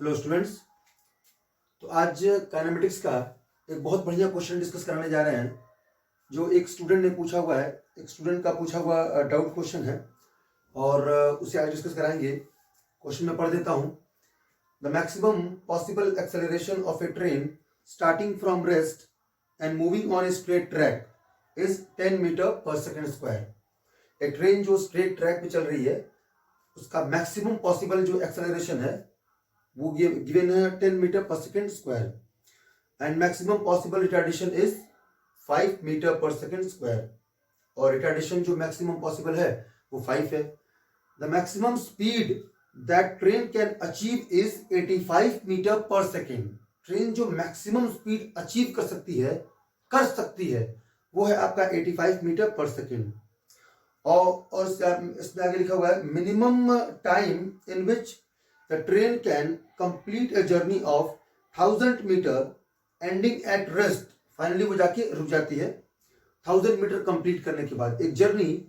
Hello students. तो आज kinematics का एक बहुत बढ़िया क्वेश्चन डिस्कस कराने जा रहे हैं जो एक स्टूडेंट ने पूछा हुआ है। एक स्टूडेंट का पूछा हुआ डाउट क्वेश्चन है और उसे आज डिस्कस कराएंगे। क्वेश्चन में पढ़ देता हूँ। The maximum possible acceleration of a train starting from rest and moving on a straight track is 10 metre per second square. एक ट्रेन जो स्ट्रेट ट्रैक पे चल रही है उसका मैक्सिमम पॉसिबल जो एक्सेलरेशन है वो गिवन है 10 metre per second square and maximum possible retardation is 5 metre per second square. और रिटार्डेशन जो मैक्सिमम पॉसिबल है वो 5 है। The maximum speed that train can achieve is 85 metre per second. Train जो मैक्सिमम स्पीड अचीव कर सकती है वो है आपका 85 मीटर पर सेकेंड। और इसमें आगे लिखा हुआ है minimum time in which the train can complete a journey of 1000 meter ending at rest। Finally वो जाके रुक जाती है 1000 मीटर कंप्लीट करने के बाद। एक जर्नी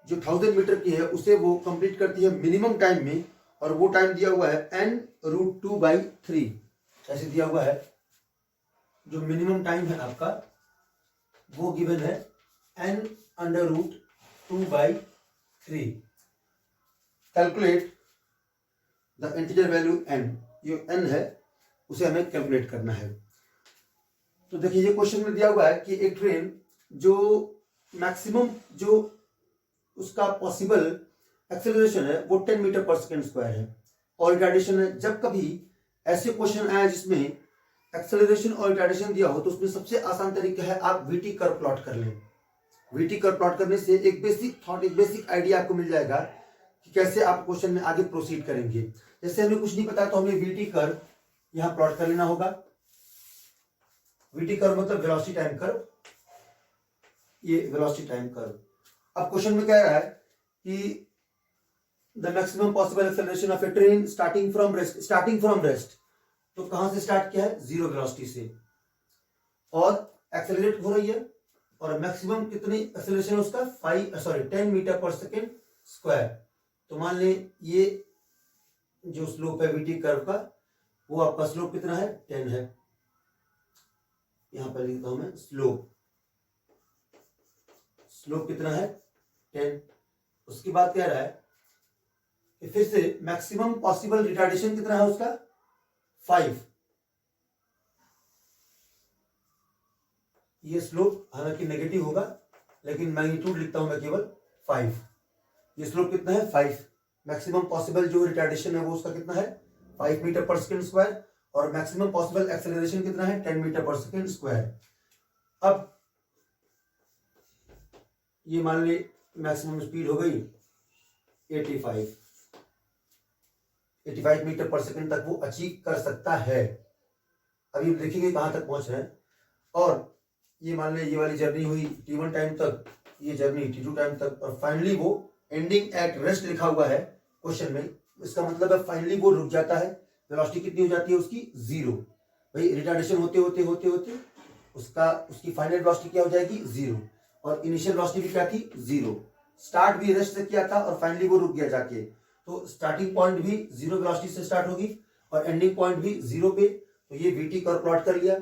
जो 1000 मीटर की है उसे वो कंप्लीट करती है मिनिमम टाइम में, और वो टाइम दिया हुआ है n√2/3 ऐसे दिया हुआ है। जो मिनिमम टाइम है आपका वो गिवन है n√2/3। Calculate the integer value n। जो n है उसे हमें कैलकुलेट करना है। तो देखिए ये क्वेश्चन में दिया हुआ है कि एक ट्रेन जो मैक्सिमम जो उसका पॉसिबल एक्सेलरेशन है वो 10 मीटर पर सेकेंड स्क्वायर है और रिटार्डेशन है। जब कभी ऐसे क्वेश्चन आया जिसमें एक्सेलरेशन और रिटार्डेशन दिया हो तो उसमें सबसे आसान तरीका है आप वीटी कर्व प्लॉट कर लें। वीटी कर्व प्लॉट करने से एक बेसिक थॉट, एक बेसिक आइडिया आपको मिल जाएगा कि कैसे आप क्वेश्चन में आगे प्रोसीड करेंगे। जैसे हमें कुछ नहीं पता तो हमें वीटी कर्व यहां प्लॉट कर लेना होगा। वीटी कर्व मतलब वेलोसिटी टाइम कर्व, ये वेलोसिटी टाइम कर्व। अब क्वेश्चन में कह रहा है कि the maximum possible acceleration of a train starting from rest. तो कहां से स्टार्ट किया है? जीरो वेलोसिटी से, और एक्सेलरेट हो रही है और मैक्सिमम कितनी एक्सेलरेशन है उसका 10 मीटर पर सेकेंड स्क्वायर। तो मान लें ये जो स्लोप है वीटी कर्व का वो आपका स्लोप कितना है? 10 है। यहां पर लिखता हूं मैं स्लोप कितना है? 10। उसके बाद कह रहा है कि फिर से मैक्सिमम पॉसिबल रिटार्डेशन कितना है उसका? 5। ये स्लोप हालांकि नेगेटिव होगा लेकिन मैग्नीट्यूड लिखता हूं मैं केवल 5। ये स्लोप कितना है? 5। मैक्सिमम पॉसिबल जो रिटार्डेशन है वो उसका कितना है? 5 मीटर पर सेकेंड स्क्वायर। और मैक्सिमम पॉसिबल एक्सेलरेशन कितना है? 10 मीटर पर सेकेंड स्क्वायर। अब ये मान ली मैक्सिमम स्पीड हो गई 85 मीटर पर सेकेंड तक वो अचीव कर सकता है। अभी देखेंगे कहां तक पहुंच रहे हैं। और ये मान ली ये वाली जर्नी हुई t1 टाइम तक, ये जर्नी t2 टाइम तक, और फाइनली वो एंडिंग एट रेस्ट लिखा हुआ है क्वेश्चन में। इसका मतलब है फाइनली वो रुक जाता है। वेलोसिटी कितनी हो जाती है उसकी? 0। भाई रिटार्डेशन होते होते होते होते उसकी फाइनल वेलोसिटी क्या हो जाएगी? 0। और इनिशियल वेलोसिटी भी क्या थी? 0। स्टार्ट भी रेस्ट से किया था और फाइनली वो रुक गया जाके। तो स्टार्टिंग पॉइंट भी 0 वेलोसिटी से स्टार्ट होगी और एंडिंग पॉइंट भी 0 पे। तो ये वीटी कर्व प्लॉट कर लिया।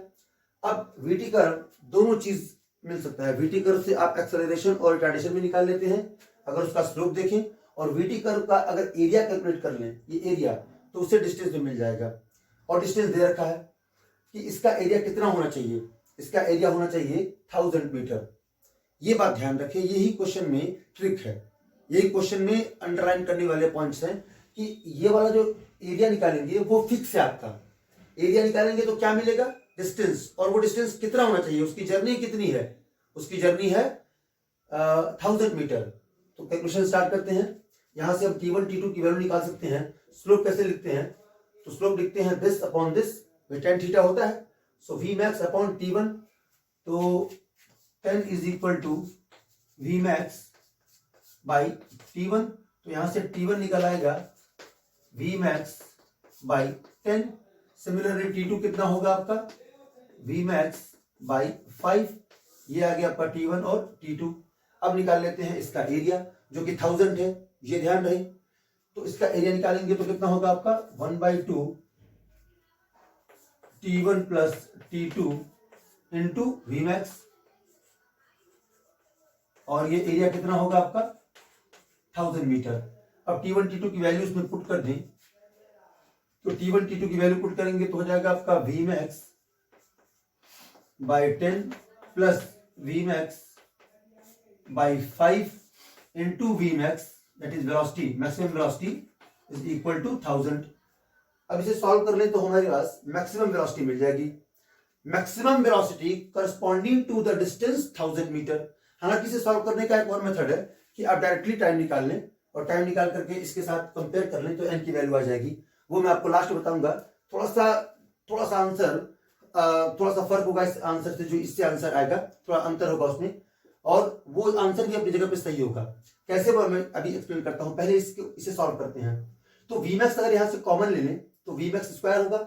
अब वीटी कर्व दोनों चीज मिल सकता है। वीटी कर्व से आप एक्सेलरेशन और रिटार्डेशन भी निकाल लेते हैं अगर उसका स्लोप देखें, और वीटी कर्व का अगर एरिया कैलकुलेट कर लें, ये एरिया, तो उससे डिस्टेंस भी मिल जाएगा। और डिस्टेंस दे रखा है कि इसका एरिया कितना होना चाहिए? इसका एरिया होना चाहिए 1000 मीटर। ये बात ध्यान रखें, यही क्वेश्चन में ट्रिक है, यही क्वेश्चन में अंडरलाइन करने वाले पॉइंट्स हैं कि ये वाला जो एरिया निकालेंगे वो फिक्स है। आपका एरिया निकालेंगे तो क्या मिलेगा? डिस्टेंस। और वो डिस्टेंस कितना होना चाहिए? उसकी जर्नी कितनी है? उसकी जर्नी है 1000 मीटर। तो कैलकुलेशन स्टार्ट करते हैं। यहां से हम t1 t2 की वैल्यू निकाल सकते हैं। स्लोप कैसे लिखते हैं? तो स्लोप लिखते हैं this upon this, tan theta होता है। So v max upon t1, तो 10 is equal to v max by t1। तो यहां से t1 निकल आएगा v max by 10। Similarly t2 कितना होगा आपका? v max by 5। ये आ गया आपका t1 और t2। अब निकाल लेते हैं इसका एरिया जो कि 1000 है, ये ध्यान रहे। तो इसका एरिया निकालेंगे तो कितना होगा आपका? 1/2 T1 plus T2 into v max, और ये एरिया कितना होगा आपका 1000 मीटर। अब T1 T2 की वैल्यू इसमें पुट कर दें, तो T1 T2 की वैल्यू पुट करेंगे तो हो जाएगा आपका v max by 10 plus v max by 5 into v max that is velocity, maximum velocity is equal to 1000। अब इसे सॉल्व कर लें तो हमारे पास मैक्सिमम वेलोसिटी मिल जाएगी। Maximum velocity corresponding to the distance 1000 metre. हालांकि इसे सॉल्व करने का एक और मेथड है कि आप डायरेक्टली टाइम निकाल लें और टाइम निकाल करके इसके साथ कंपेयर कर लें तो एन की वैल्यू आ जाएगी। वो मैं आपको लास्ट में बताऊंगा। थोड़ा सा आंसर थोड़ा सा फर्क होगा इस आंसर से, जो इससे आंसर आएगा थोड़ा अंतर होगा उसमें, और वो आंसर भी अपनी जगह पे सही होगा। कैसे वो मैं अभी एक्सप्लेन करता हूं, पहले इसे सॉल्व करते हैं। तो वी मैक्स अगर यहां से कॉमन ले लें तो वी मैक्स स्क्वायर होगा,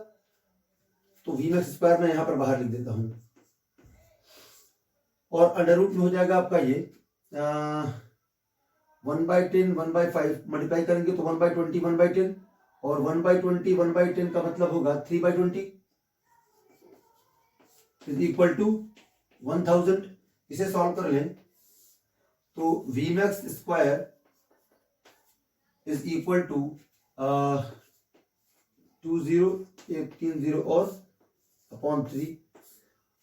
तो वी मैक्स स्क्वायर मैं यहां पर बाहर लिख देता हूं, और अंडर रूट में हो जाएगा आपका ये 1/10 1/5 मल्टीप्लाई करेंगे तो 1/20 1/10, और 1/20 1/10 का मतलब होगा 3/20 इज इक्वल टू 1000। इसे सॉल्व कर लें तो v max square is equal to 20 और अपॉन 3,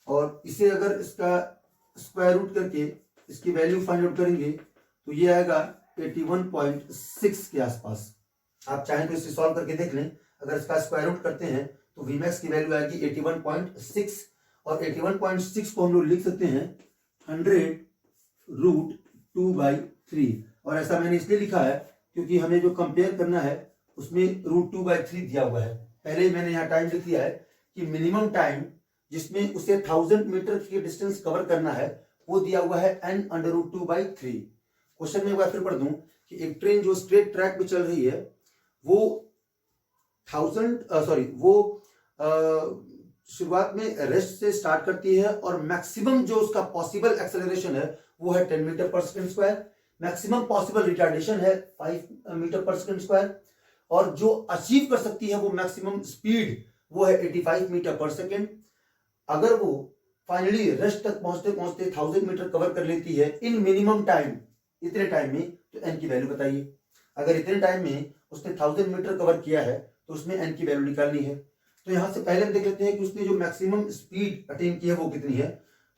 और इसे अगर इसका स्क्वायर रूट करके इसकी वैल्यू फाइंड आउट करेंगे तो ये आएगा 81.6 के आसपास। आप चाहें तो इसे सॉल्व करके देख लें। अगर इसका स्क्वायर रूट करते हैं तो वी मैक्स की वैल्यू आएगी 81.6, और 81.6 को हम लोग लिख सकते हैं 100√2/3। और ऐसा मैंने इसलिए लिखा है क्योंकि हमें जो कंपेयर करना है उसमें √2/3 दिया हुआ है। पहले मैंने यहाँ टाइम लिख दिया है कि मिनिमम टाइम जिसमें उसे 1000 मीटर की डिस्टेंस कवर करना है वो दिया हुआ है n√2/3। क्वेश्चन में एक बार फिर पढ़ दूं कि एक ट्रेन जो स्ट्रेट ट्रैक पे चल रही है वो शुरुआत में रेस्ट से स्टार्ट करती है, और मैक्सिमम जो उसका पॉसिबल एक्सेलरेशन है वो है 10 metre per second square, maximum possible retardation है 5 मीटर पर सेकेंड स्क्वायर, और जो अचीव कर सकती है वो मैक्सिमम स्पीड वो है 85 मीटर पर सेकेंड। अगर वो फाइनली रेस्ट तक पहुंचते पहुंचते 1000 मीटर कवर कर लेती है इन मिनिमम टाइम, इतने टाइम में, तो एन की वैल्यू बताइए। अगर इतने टाइम में उसने 1000 मीटर कवर किया है तो उसमें एन की वैल्यू निकालनी है। तो यहां से पहले हम देख लेते हैं कि उसने जो मैक्सिमम स्पीड अटेन की है वो कितनी है,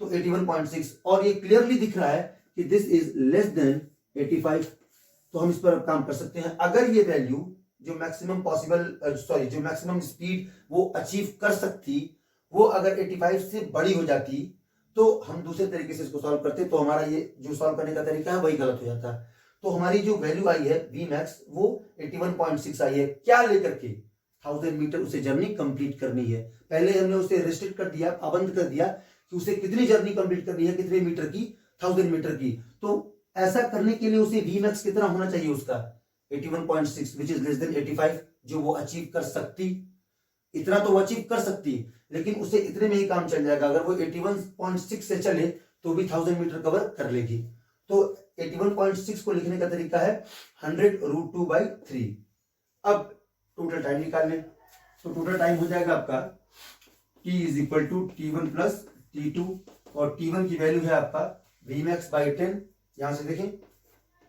तो 81.6, और ये क्लियरली दिख रहा है कि दिस इज लेस देन 85। तो हम इस पर काम कर सकते हैं। अगर ये वैल्यू जो मैक्सिमम जो मैक्सिमम स्पीड वो अचीव कर सकती वो अगर 85 से बड़ी हो जाती तो हम दूसरे तरीके से इसको सॉल्व करते, तो हमारा ये जो सॉल्व करने का तरीका है वही गलत हो जाता। तो हमारी जो वैल्यू आई है वी मैक्स वो 81.6 आई है। क्या लेकर के 1000 मीटर उसे जर्नी कंप्लीट करनी है। पहले हमने उसे रिस्ट्रिक्ट कर दिया, पाबंद कर दिया कि उसे कितनी जर्नी कंप्लीट करनी है, कितने मीटर की, 1000 मीटर की। तो ऐसा करने के लिए उसे वी मैक्स कितना होना चाहिए उसका 81.6 विच इज लेस देन 85, जो वो अचीव कर सकती। इतना तो वो अचीव कर सकती, लेकिन उसे इतने में ही काम चल जाएगा। अगर वो 81.6 से चले तो भी 1000 मीटर कवर कर लेगी। तो 81.6 को लिखने का तरीका है 100√2/3। अब टोटल टाइम निकाल लें तो टोटल टाइम हो जाएगा आपका t is equal to T1 plus T2, और T1 की वैल्यू है आपका Vmax/10। यहां से देखें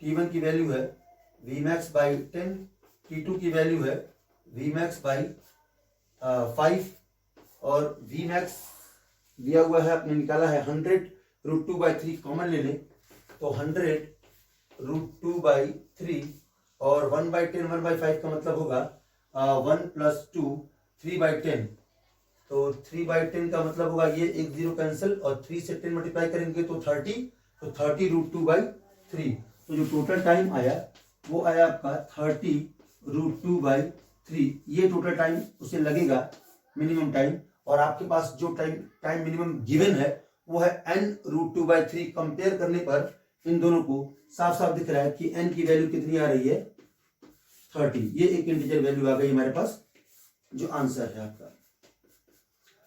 T1 की वैल्यू है Vmax/10, T2 की वैल्यू है Vmax/5, और Vmax दिया हुआ है आपने निकाला है 100√2/3। कॉमन ले लें तो 100√2/3, और 1/10 1/5 का मतलब होगा 1 + 2 3/10। तो 3/10 का मतलब होगा ये एक जीरो कैंसिल, और 3 से 10 मल्टीप्लाई करेंगे तो 30, तो 30√2/3। तो जो टोटल टाइम आया वो आया आपका 30√2/3। ये टोटल टाइम उसे लगेगा मिनिमम टाइम, और आपके पास जो टाइम मिनिमम गिवन है वो है n√2/3। कंपेयर करने पर इन दोनों को साफ साफ दिख रहा है कि n की वैल्यू कितनी आ रही है 30। ये एक इंटीजर वैल्यू आ गई हमारे पास, जो आंसर है आपका।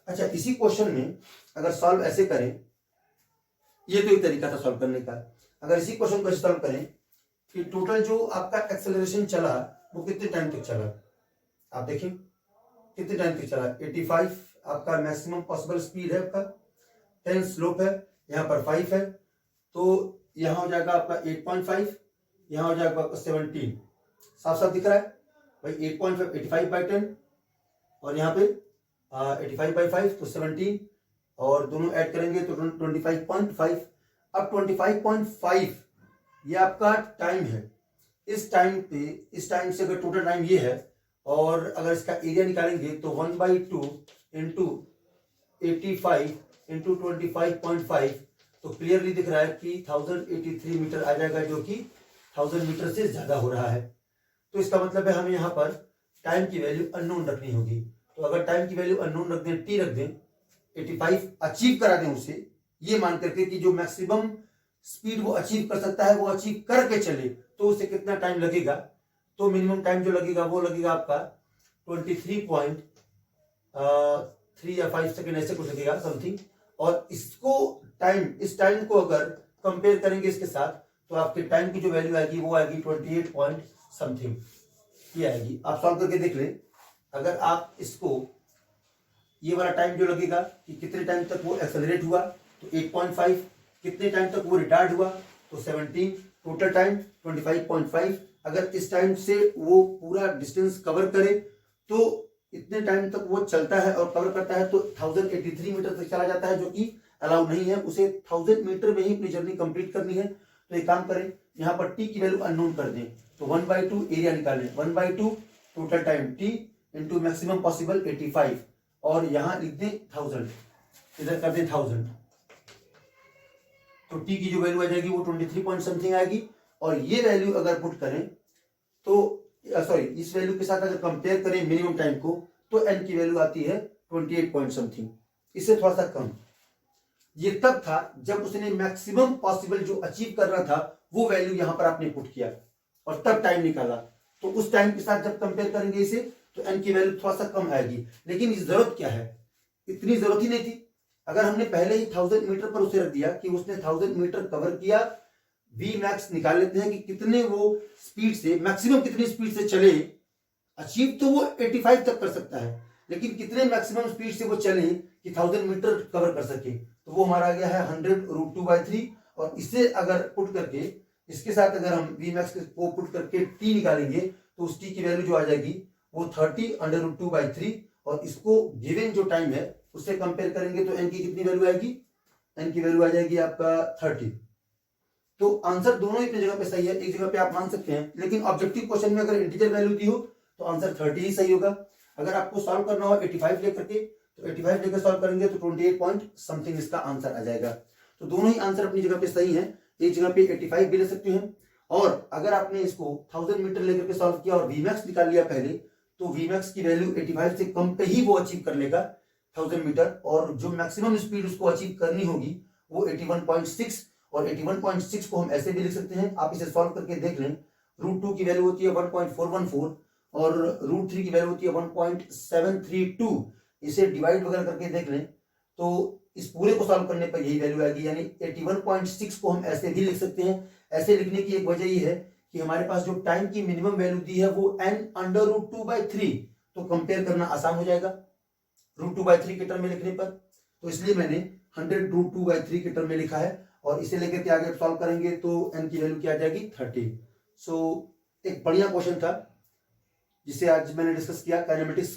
अच्छा, इसी क्वेश्चन में अगर सॉल्व ऐसे करें, ये तो एक तरीका था सॉल्व करने का। अगर इसी क्वेश्चन को सॉल्व करें कि टोटल जो आपका एक्सेलरेशन चला वो कितने टाइम तक चला, आप देखें कितने टाइम तक चला, आपका मैक्सिमम पॉसिबल स्पीड है आपका, 10 स्लोप है, यहाँ पर 5 है, तो यहाँ हो जाएगा आपका 8.5, यहाँ हो जाएगा आपका 17। साफ साफ दिख रहा है भाई, 8.5 85/10 और यहाँ पे 85/5 तो 17, और दोनों ऐड करेंगे तो 25.5। अब 25.5 ये आपका टाइम है। इस टाइम से अगर टोटल टाइम ये है और अगर इसका एरिया निकालेंगे तो 1/2 इंटू 85 इंटू 25.5, तो क्लियरली दिख रहा है कि 1083 मीटर आ जाएगा, जो कि 1000 मीटर से ज्यादा हो रहा है। तो इसका मतलब है हमें यहाँ पर टाइम की वैल्यू अननोन रखनी होगी। तो अगर टाइम की वैल्यू अननोन रख दें, टी रख दें, 85 अचीव करा दें उसे, ये मान करके कि जो मैक्सिमम स्पीड वो अचीव कर सकता है वो अचीव करके चले, तो उसे कितना टाइम लगेगा, तो मिनिमम टाइम जो लगेगा वो लगेगा आपका 23.3 या 5 सेकेंड ऐसे कुछ लगेगा समथिंग। और इसको इस टाइम को अगर कंपेयर करेंगे इसके साथ, तो आपके टाइम की जो वैल्यू आएगी वो आएगी 28 पॉइंट समथिंग ये आएगी। आप सॉल्व करके देख लें, अगर आप इसको ये वाला टाइम जो लगेगा कि कितने टाइम तक वो एक्सेलरेट हुआ तो 8.5, कितने टाइम तक वो रिटार्ड हुआ तो 17, टोटल टाइम 25.5। अगर इस टाइम से वो पूरा डिस्टेंस कवर करे तो इतने टाइम तक वो चलता है और कवर करता है तो 1083 मीटर तक चला जाता है, जो कि अलाउ नहीं है। उसे 1000 मीटर में ही अपनी जर्नी कंप्लीट करनी है। तो एक काम करें, यहाँ पर टी की वैल्यू अननोन कर दें, तो 1/2 एरिया निकालें, 1/2 total time T into maximum possible 85, और यहाँ लिख दें 1000, इधर कर दें 1000, तो टी की जो वैल्यू आ जाएगी वो 23 पॉइंट समथिंग आएगी। और ये वैल्यू अगर पुट करें तो सॉरी, इस वैल्यू के साथ अगर कंपेयर करें मिनिमम टाइम को, तो एन की वैल्यू आती है 28 पॉइंट समथिंग, इससे थोड़ा सा कम। ये तब था जब उसने मैक्सिमम पॉसिबल जो अचीव कर रहा था वो वैल्यू यहां पर आपने पुट किया और तब टाइम निकाला। तो उस टाइम के साथ जब कंपेयर करेंगे इसे, तो एन की वैल्यू थोड़ा सा कम आएगी। लेकिन इस जरूरत क्या है, इतनी जरूरत ही नहीं थी। अगर हमने पहले ही 1000 मीटर पर उसे रख दिया कि उसने 1000 मीटर कवर किया, वी मैक्स निकाल लेते हैं कि कितने वो स्पीड से, मैक्सिमम कितनी स्पीड से चले। अचीव तो वो 85 तक कर सकता है, लेकिन कितने मैक्सिमम स्पीड से वो चले कि 1000 मीटर कवर कर सके, तो वो हमारा आ गया है 100√2/3। और इसे अगर पुट करके इसके साथ अगर हम वी मैक्स को पुट करके टी निकालेंगे, तो उस टी की वैल्यू जो आ जाएगी वो 30√2/3। और इसको गिवन जो टाइम है उससे कंपेयर करेंगे तो एन की कितनी वैल्यू आएगी, एन की वैल्यू आ जाएगी आपका 30। तो आंसर दोनों ही अपनी जगह पे सही है, एक जगह पे आप मान सकते हैं, लेकिन ऑब्जेक्टिव क्वेश्चन में अगर इंटीजर वैल्यू दी हो तो आंसर 30 ही सही होगा। अगर आपको सॉल्व करना हो 85 लेकर के, तो 85 लेकर सॉल्व करेंगे तो 28 पॉइंट समथिंग इसका आंसर आ जाएगा। तो दोनों ही आंसर अपनी जगह पे सही है, एक जगह पे 85 भी ले सकते हैं। और अगर आपने इसको 1000 मीटर लेकर के सॉल्व किया और वीमैक्स निकाल लिया पहले, तो वीमैक्स की वैल्यू 85 से कम पे ही वो अचीव कर लेगा 1000 मीटर, और जो मैक्सिमम स्पीड उसको अचीव करनी होगी वो 81.6। और 81.6 को हम ऐसे भी लिख सकते हैं, आप इसे सॉल्व करके देख लें। √2 की वैल्यू होती है 1.414 और √3 की वैल्यू होती है 1.732। इसे डिवाइड वगैरह करके देख लें तो इस पूरे को सॉल्व करने पर यही वैल्यू आएगी, यानी 81.6 को हम ऐसे भी लिख सकते हैं। ऐसे लिखने की एक वजह ये है कि हमारे पास जो टाइम की मिनिमम वैल्यू दी है वो n√2/3, तो कंपेयर करना आसान हो जाएगा √2/3 के टर्म में लिखने पर। तो इसलिए मैंने 100√2/3 के टर्म में लिखा है, और इसे लेकर के आगे सॉल्व करेंगे तो n की वैल्यू क्या आ जाएगी 30। सो एक बढ़िया क्वेश्चन था जिसे आज मैंने डिस्कस किया, काइनेमेटिक्स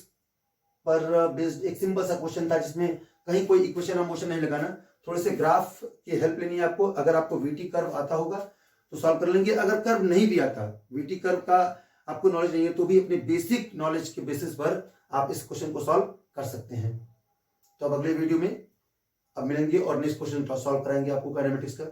पर बेस्ड एक सिंपल सा क्वेश्चन था जिसमें कहीं कोई इक्वेशन और मोशन नहीं लगाना, थोड़े से ग्राफ की हेल्प लेनी है आपको। अगर आपको वीटी कर्व आता होगा तो सॉल्व कर लेंगे, अगर कर्व नहीं भी आता, वीटी कर्व का आपको नॉलेज नहीं है, तो भी अपने बेसिक नॉलेज के बेसिस पर आप इस क्वेश्चन को सॉल्व कर सकते हैं। तो अब अगले वीडियो में अब मिलेंगे और नेक्स्ट क्वेश्चन सॉल्व कराएंगे आपको काइनेमेटिक्स का।